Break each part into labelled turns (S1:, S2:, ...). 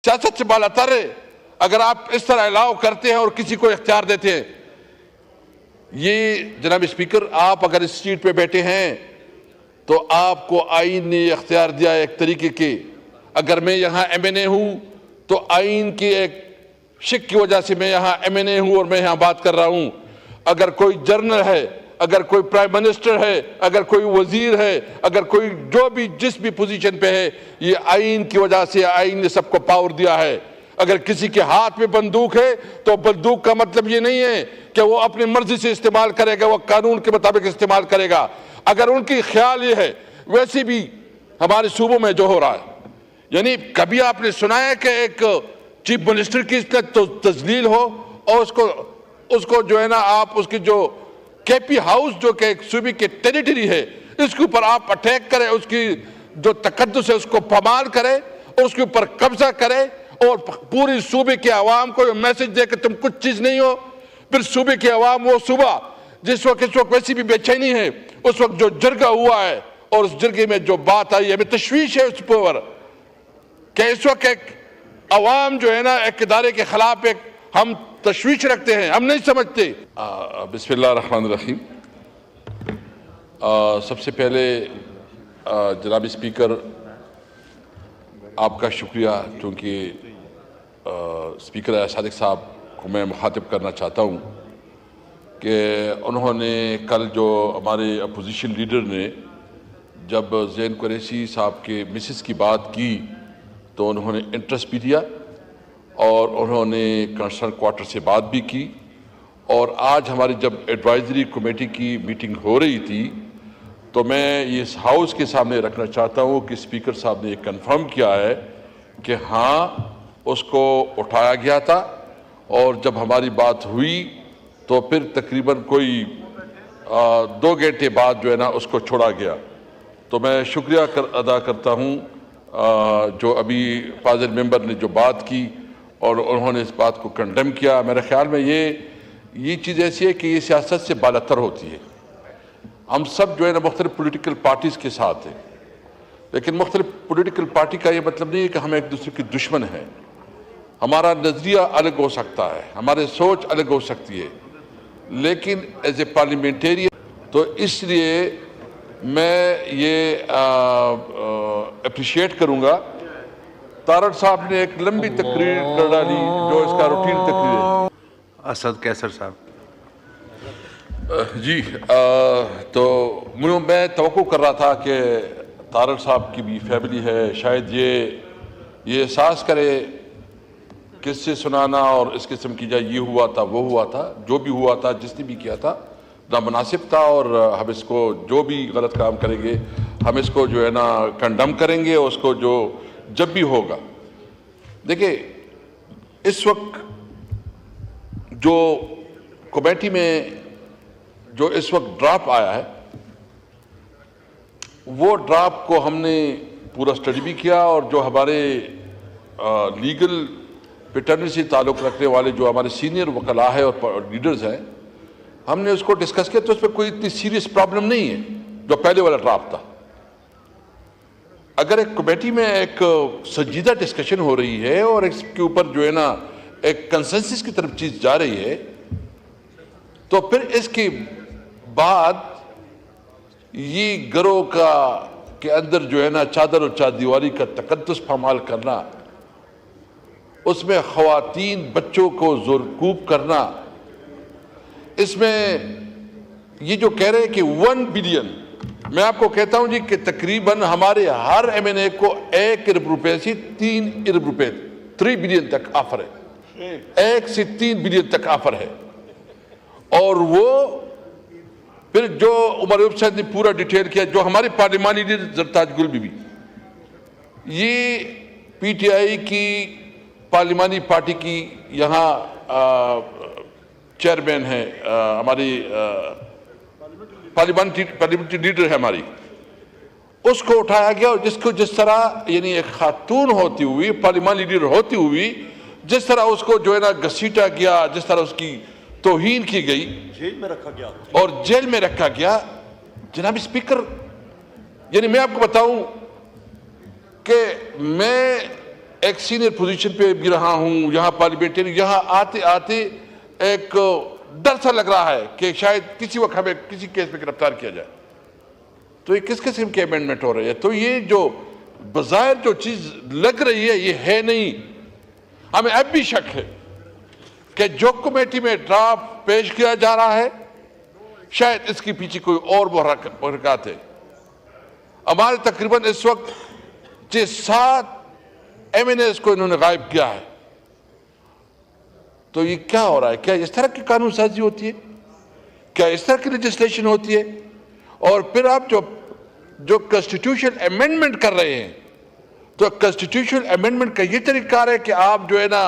S1: سیاست سے بالاتر ہے اگر آپ اس طرح الاؤ کرتے ہیں اور کسی کو اختیار دیتے ہیں. یہ جناب اسپیکر، آپ اگر اس سیٹ پہ بیٹھے ہیں تو آپ کو آئین نے اختیار دیا ہے ایک طریقے کے. اگر میں یہاں ایم این اے ہوں تو آئین کی ایک شک کی وجہ سے میں یہاں ایم این اے ہوں اور میں یہاں بات کر رہا ہوں. اگر کوئی جنرل ہے، اگر کوئی پرائم منسٹر ہے، اگر کوئی وزیر ہے، اگر کوئی جو بھی جس بھی پوزیشن پہ ہے، یہ آئین کی وجہ سے آئین نے سب کو پاور دیا ہے. اگر کسی کے ہاتھ میں بندوق ہے تو بندوق کا مطلب یہ نہیں ہے کہ وہ اپنی مرضی سے استعمال کرے گا، وہ قانون کے مطابق استعمال کرے گا. اگر ان کی خیال یہ ہے، ویسے بھی ہمارے صوبوں میں جو ہو رہا ہے، یعنی کبھی آپ نے سنا ہے کہ ایک چیف منسٹر کی تذلیل ہو اور اس کو جو ہے نا آپ اس کی جو کے پی ہاؤس جو کہ ایک صوبے کی ٹیریٹری ہے، اس کے اوپر آپ اٹیک کریں، اس کی جو تقدس ہے اس کو پامال کریں اور اس کے اوپر قبضہ کریں اور پوری صوبے کے عوام کو میسج دے کہ تم کچھ چیز نہیں ہو. پھر صوبے کے عوام وہ صوبہ اس وقت ویسی بھی بے چینی ہے، اس وقت جو جرگہ ہوا ہے اور اس جرگے میں جو بات آئی ہے، ہمیں تشویش ہے اس پر کہ اس وقت ایک عوام جو ہے نا ایک ادارے کے خلاف ایک ہم تشویش رکھتے ہیں، ہم نہیں سمجھتے. بسم اللہ الرحمن الرحیم. سب سے پہلے جناب اسپیکر آپ کا شکریہ، کیونکہ اسپیکر صادق صاحب کو میں مخاطب کرنا چاہتا ہوں کہ انہوں نے کل جو ہمارے اپوزیشن لیڈر نے جب زین قریشی صاحب کے مسز کی بات کی تو انہوں نے انٹرسٹ بھی دیا اور انہوں نے کنسرن کوارٹر سے بات بھی کی. اور آج ہماری جب ایڈوائزری کمیٹی کی میٹنگ ہو رہی تھی تو میں اس ہاؤس کے سامنے رکھنا چاہتا ہوں کہ اسپیکر صاحب نے یہ کنفرم کیا ہے کہ ہاں اس کو اٹھایا گیا تھا اور جب ہماری بات ہوئی تو پھر تقریباً کوئی 2 گھنٹے بعد جو ہے نا اس کو چھوڑا گیا. تو میں شکریہ ادا کرتا ہوں جو ابھی فاضل ممبر نے جو بات کی اور انہوں نے اس بات کو کنڈیم کیا. میرے خیال میں یہ چیز ایسی ہے کہ یہ سیاست سے بالاتر ہوتی ہے. ہم سب جو ہے نا مختلف پولیٹیکل پارٹیز کے ساتھ ہیں، لیکن مختلف پولیٹیکل پارٹی کا یہ مطلب نہیں ہے کہ ہم ایک دوسرے کے دشمن ہیں. ہمارا نظریہ الگ ہو سکتا ہے، ہماری سوچ الگ ہو سکتی ہے، لیکن ایز اے پارلیمنٹیرین تو اس لیے میں یہ اپریشیٹ کروں گا. تارڑ صاحب نے ایک لمبی تقریر کر ڈالی جو اس کا روٹین تقریر ہے.
S2: اسد کیسر صاحب.
S1: جی تو میں توقع کر رہا تھا کہ تارڑ صاحب کی بھی فیملی ہے، شاید یہ احساس کرے کس سے سنانا اور اس قسم کی جائے یہ ہوا تھا وہ ہوا تھا، جو بھی ہوا تھا جس نے بھی کیا تھا نامناسب تھا اور ہم اس کو جو بھی غلط کام کریں گے ہم اس کو جو ہے نا کنڈم کریں گے اور اس کو جو جب بھی ہوگا. دیکھیں اس وقت جو کمیٹی میں جو اس وقت ڈرافٹ آیا ہے وہ ڈرافٹ کو ہم نے پورا سٹڈی بھی کیا اور جو ہمارے لیگل پیٹرنی سے تعلق رکھنے والے جو ہمارے سینئر وکلاء ہیں اور لیڈرز ہیں ہم نے اس کو ڈسکس کیا تو اس پہ کوئی اتنی سیریس پرابلم نہیں ہے جو پہلے والا ڈرافٹ تھا. اگر ایک کمیٹی میں ایک سنجیدہ ڈسکشن ہو رہی ہے اور اس کے اوپر جو ہے نا ایک کنسنسس کی طرف چیز جا رہی ہے تو پھر اس کے بعد یہ گروہ کے اندر جو ہے نا چادر اور چار دیواری کا تقدس پامال کرنا، اس میں خواتین بچوں کو زورکوب کرنا، اس میں یہ جو کہہ رہے ہیں کہ 1 بلین، میں آپ کو کہتا ہوں جی کہ تقریباً ہمارے ہر ایم این اے کو 1 ارب روپے سے 3 ارب روپے 3 بلین تک آفر ہے، 1 سے 3 بلین تک آفر ہے. اور وہ پھر جو عمر ایوب صاحب نے پورا ڈیٹیل کیا، جو ہمارے پارلیمانی لیڈر زرتاج گل بی بی، یہ پی ٹی آئی کی پارلیمانی پارٹی کی یہاں چیئرمین ہے، ہماری پارلیمنٹری لیڈر ہے ہماری، اس کو اٹھایا گیا اور جس طرح یعنی ایک خاتون ہوتی ہوئی پارلیمانی لیڈر ہوتی ہوئی جس طرح اس کو جو ہے نا گھسیٹا گیا، جس طرح اس کی توہین کی گئی،
S3: جیل میں رکھا گیا
S1: اور جیل میں رکھا گیا. جناب اسپیکر یعنی میں آپ کو بتاؤں کہ میں ایک سینئر پوزیشن پہ بھی رہا ہوں یہاں پارلیمنٹری، یہاں آتے آتے ایک ڈر سا لگ رہا ہے کہ شاید کسی وقت ہمیں کسی کیس میں گرفتار کیا جائے. تو یہ کس قسم کے امینڈمنٹ ہو رہے ہیں؟ تو یہ جو بظاہر جو چیز لگ رہی ہے یہ ہے نہیں. ہمیں اب بھی شک ہے کہ جو کمیٹی میں ڈرافٹ پیش کیا جا رہا ہے شاید اس کے پیچھے کوئی اور محرکات ہے. ہمارے تقریباً اس وقت 7 MNAs کو انہوں نے غائب کیا ہے. تو یہ کیا ہو رہا ہے؟ کیا اس طرح کی قانون سازی ہوتی ہے؟ کیا اس طرح کی لیجسلیشن ہوتی ہے؟ اور پھر آپ جو کنسٹیٹیوشن امینڈمنٹ کر رہے ہیں تو کنسٹیٹیوشن امینڈمنٹ کا یہ طریقہ ہے کہ آپ جو ہے نا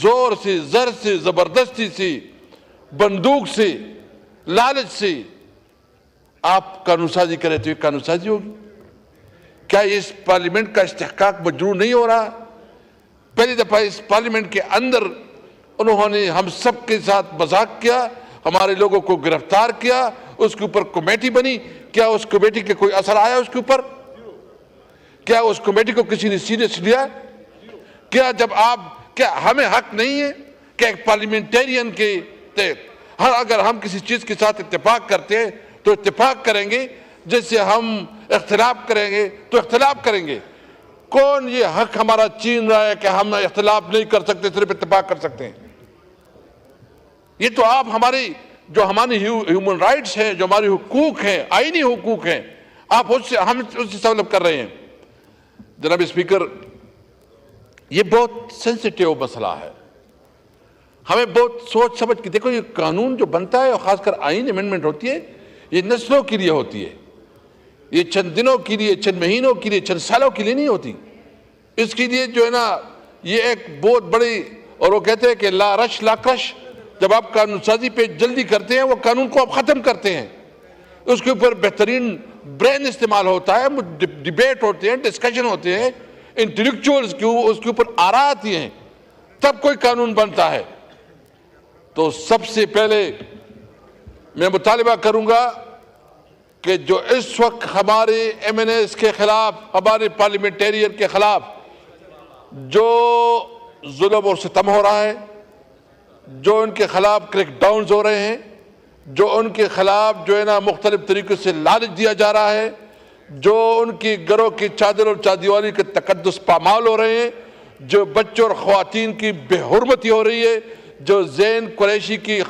S1: زور سے، زر سے، زبردستی سے، بندوق سے، لالچ سے آپ قانون سازی کریں تو یہ قانون سازی ہوگی؟ کیا اس پارلیمنٹ کا استحقاق مجروح نہیں ہو رہا؟ پہلی دفعہ اس پارلیمنٹ کے اندر انہوں نے ہم سب کے ساتھ مذاق کیا، ہمارے لوگوں کو گرفتار کیا، اس کے اوپر کمیٹی بنی. کیا اس کمیٹی کے کوئی اثر آیا اس کے اوپر؟ کیا اس کمیٹی کو کسی نے سیریس لیا؟ کیا ہمیں حق نہیں ہے کہ ایک پارلیمنٹیرین کے اگر ہم کسی چیز کے ساتھ اتفاق کرتے ہیں تو اتفاق کریں گے، جس سے ہم اختلاف کریں گے تو اختلاف کریں گے. کون یہ حق ہمارا چھین رہا ہے کہ ہم اختلاف نہیں کر سکتے، صرف اتفاق کر سکتے ہیں؟ یہ تو آپ ہماری ہیومن رائٹس ہیں، جو ہماری حقوق ہیں، آئینی حقوق ہیں، آپ ہم اس سے سلب کر رہے ہیں. جناب اسپیکر، یہ بہت سینسیٹیو مسئلہ ہے. ہمیں بہت سوچ سمجھ کے دیکھو، یہ قانون جو بنتا ہے اور خاص کر آئین امینڈمنٹ ہوتی ہے یہ نسلوں کے لیے ہوتی ہے. یہ چند دنوں کے لیے، چند مہینوں کے لیے، چند سالوں کے لیے نہیں ہوتی. اس کے لیے جو ہے نا یہ ایک بہت بڑی، اور وہ کہتے ہیں کہ لا رش لا کرش. جب آپ قانون سازی پہ جلدی کرتے ہیں وہ قانون کو آپ ختم کرتے ہیں. اس کے اوپر بہترین برین استعمال ہوتا ہے، ڈیبیٹ ہوتے ہیں، ڈسکشن ہوتے ہیں، انٹلیکچوئلز اس کے اوپر آراء آتی ہیں، تب کوئی قانون بنتا ہے. تو سب سے پہلے میں مطالبہ کروں گا کہ جو اس وقت ہمارے MNAs کے خلاف، ہمارے پارلیمنٹیرین کے خلاف جو ظلم اور ستم ہو رہا ہے، جو ان کے خلاف کریک ڈاؤنز ہو رہے ہیں، جو ان کے خلاف جو ہے نا مختلف طریقوں سے لالچ دیا جا رہا ہے، جو ان کی گھروں کی چادر اور چادیواری کے تقدس پامال ہو رہے ہیں، جو بچوں اور خواتین کی بے حرمتی ہو رہی ہے، جو زین قریشی کی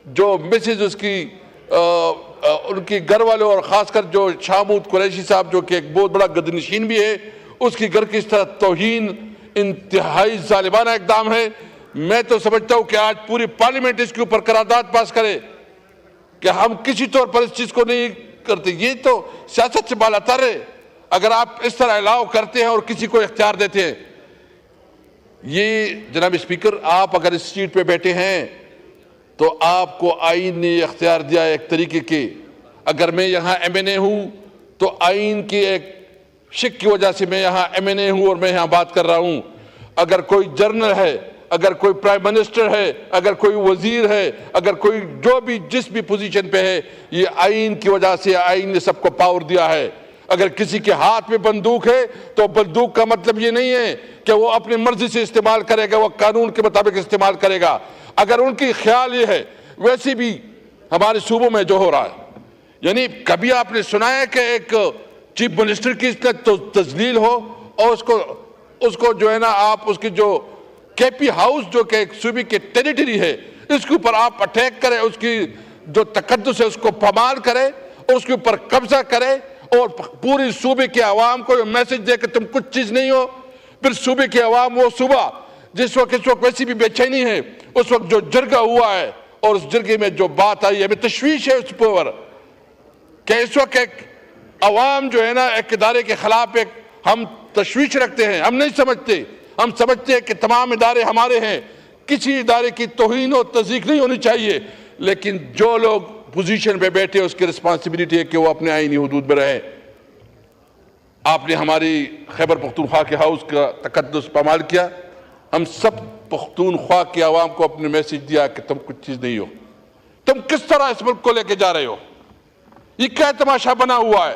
S1: جو مسز اس کی ان کی گھر والوں اور خاص کر جو شامود قریشی صاحب جو کہ ایک بہت بڑا گدنشین بھی ہے، اس کی گھر کی اس طرح توہین انتہائی ظالمانہ اقدام ہے. میں تو سمجھتا ہوں کہ آج پوری پارلیمنٹ اس کے اوپر قرارداد پاس کرے کہ ہم کسی طور پر اس چیز کو نہیں کرتے. یہ تو سیاست سے بالا تر ہے. اگر آپ اس طرح الاؤ کرتے ہیں اور کسی کو اختیار دیتے ہیں. یہ جناب اسپیکر، آپ اگر اس سیٹ پہ بیٹھے ہیں تو آپ کو آئین نے اختیار دیا ہے ایک طریقے کے. اگر میں یہاں MNA ہوں تو آئین کی ایک شک کی وجہ سے میں یہاں MNA ہوں اور میں یہاں بات کر رہا ہوں. اگر کوئی جنرل ہے، اگر کوئی پرائم منسٹر ہے، اگر کوئی وزیر ہے، اگر کوئی جو بھی جس بھی پوزیشن پہ ہے، یہ آئین کی وجہ سے آئین نے سب کو پاور دیا ہے. اگر کسی کے ہاتھ میں بندوق ہے تو بندوق کا مطلب یہ نہیں ہے کہ وہ اپنی مرضی سے استعمال کرے گا، وہ قانون کے مطابق استعمال کرے گا. اگر ان کی خیال یہ ہے، ویسے بھی ہمارے صوبوں میں جو ہو رہا ہے، یعنی کبھی آپ نے سنا ہے کہ ایک چیف منسٹر کی اس طرح تذلیل ہو اور اس کو جو ہے نا آپ اس کی جو KP ہاؤس جو کہ ایک صوبے کی ٹیریٹری ہے، اس کے اوپر آپ اٹیک کریں، اس کی جو تقدس ہے اس کو پامال کریں اور اس کے اوپر قبضہ کریں اور پوری صوبے کے عوام کو یہ میسج دے کہ تم کچھ چیز نہیں ہو. پھر صوبے کے عوام وہ صوبہ جس وقت اس وقت ویسی بھی بے چینی ہے، اس وقت جو جرگہ ہوا ہے اور اس جرگے میں جو بات آئی ہے، ہمیں تشویش ہے اس پر کہ اس وقت ایک عوام جو ہے نا ایک ادارے کے خلاف ایک ہم تشویش رکھتے ہیں. ہم نہیں سمجھتے، ہم سمجھتے ہیں کہ تمام ادارے ہمارے ہیں، کسی ادارے کی توہین و تضییق نہیں ہونی چاہیے، لیکن جو لوگ پوزیشن پہ بیٹھے اس کی رسپانسبلٹی ہے کہ وہ اپنے آئینی حدود میں رہے. آپ نے ہماری خیبر پختونخوا کے ہاؤس کا تقدس پامال کیا. ہم سب پختونخوا کے عوام کو اپنے میسج دیا کہ تم کچھ چیز نہیں ہو. تم کس طرح اس ملک کو لے کے جا رہے ہو؟ یہ کیا تماشا بنا ہوا ہے؟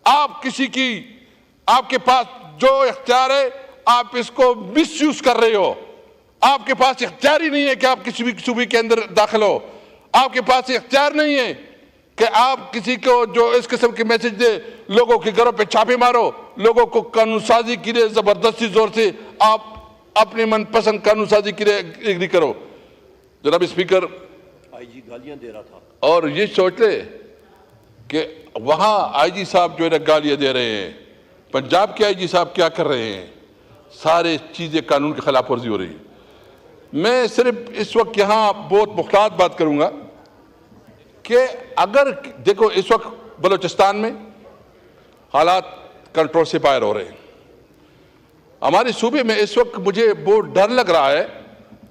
S1: آپ کے پاس جو اختیار ہے آپ اس کو مس یوز کر رہے ہو. آپ کے پاس اختیار ہی نہیں ہے کہ آپ کسی بھی صوبے کے اندر داخل ہو. آپ کے پاس اختیار نہیں ہے کہ آپ کسی کو جو اس قسم کے میسج دے, لوگوں کے گھروں پہ چھاپے مارو, لوگوں کو قانون سازی کے لیے زبردستی زور سے آپ اپنے من پسند قانون سازی کے لیے اگری کرو. جناب اسپیکر,
S2: آئی جی گالیاں دے رہا تھا,
S1: اور یہ سوچ لے کہ وہاں آئی جی صاحب جو ہے نا گالیاں دے رہے ہیں, پنجاب کے آئی جی صاحب کیا کر رہے ہیں, سارے چیزیں قانون کی خلاف ورزی ہو رہی ہے. میں صرف اس وقت یہاں بہت محتاط بات کروں گا کہ اگر دیکھو اس وقت بلوچستان میں حالات کنٹرول سے باہر ہو رہے ہیں. ہمارے صوبے میں اس وقت مجھے بہت ڈر لگ رہا ہے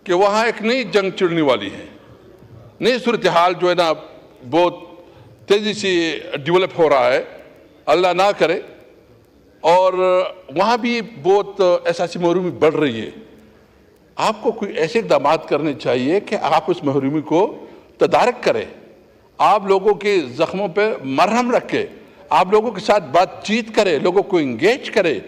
S1: کہ وہاں ایک نئی جنگ چڑھنے والی ہے. نئی صورتحال جو ہے نا بہت تیزی سے ڈیولپ ہو رہا ہے, اللہ نہ کرے, اور وہاں بھی بہت احساسی محرومی بڑھ رہی ہے. آپ کو کوئی ایسے اقدامات کرنے چاہیے کہ آپ اس محرومی کو تدارک کریں, آپ لوگوں کے زخموں پہ مرہم رکھیں, آپ لوگوں کے ساتھ بات چیت کریں, لوگوں کو انگیج کریں,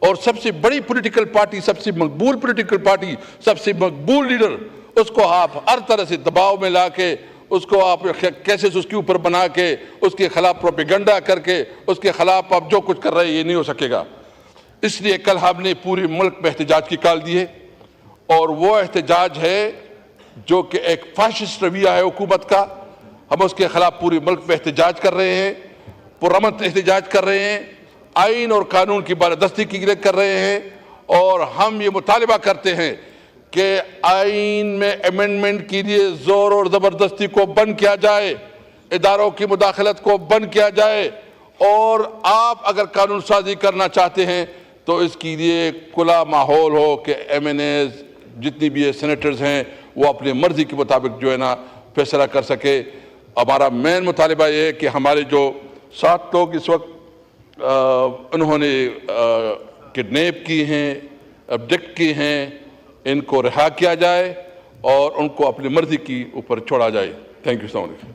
S1: اور سب سے بڑی پولیٹیکل پارٹی, سب سے مقبول پولیٹیکل پارٹی, سب سے مقبول لیڈر, اس کو آپ ہر طرح سے دباؤ میں لا کے, اس کو آپ کیسز اس کے اوپر بنا کے, اس کے خلاف پروپیگنڈا کر کے, اس کے خلاف آپ جو کچھ کر رہے ہیں یہ نہیں ہو سکے گا. اس لیے کل ہم نے پورے ملک میں احتجاج کی کال دی ہے, اور وہ احتجاج ہے جو کہ ایک فاشسٹ رویہ ہے حکومت کا. ہم اس کے خلاف پورے ملک میں احتجاج کر رہے ہیں, پرامن احتجاج کر رہے ہیں, آئین اور قانون کی بالادستی کے لیے کر رہے ہیں, اور ہم یہ مطالبہ کرتے ہیں کہ آئین میں امینڈمنٹ کے لیے زور اور زبردستی کو بند کیا جائے, اداروں کی مداخلت کو بند کیا جائے, اور آپ اگر قانون سازی کرنا چاہتے ہیں تو اس کے لیے کھلا ماحول ہو کہ ایم این ایز جتنی بھی سینیٹرز ہیں وہ اپنے مرضی کے مطابق جو ہے نا فیصلہ کر سکے. ہمارا مین مطالبہ یہ ہے کہ ہمارے جو 7 لوگ اس وقت انہوں نے کڈنیپ کی ہیں, ابڈکٹ کی ہیں, ان کو رہا کیا جائے اور ان کو اپنی مرضی کی اوپر چھوڑا جائے. Thank you. السلام علیکم.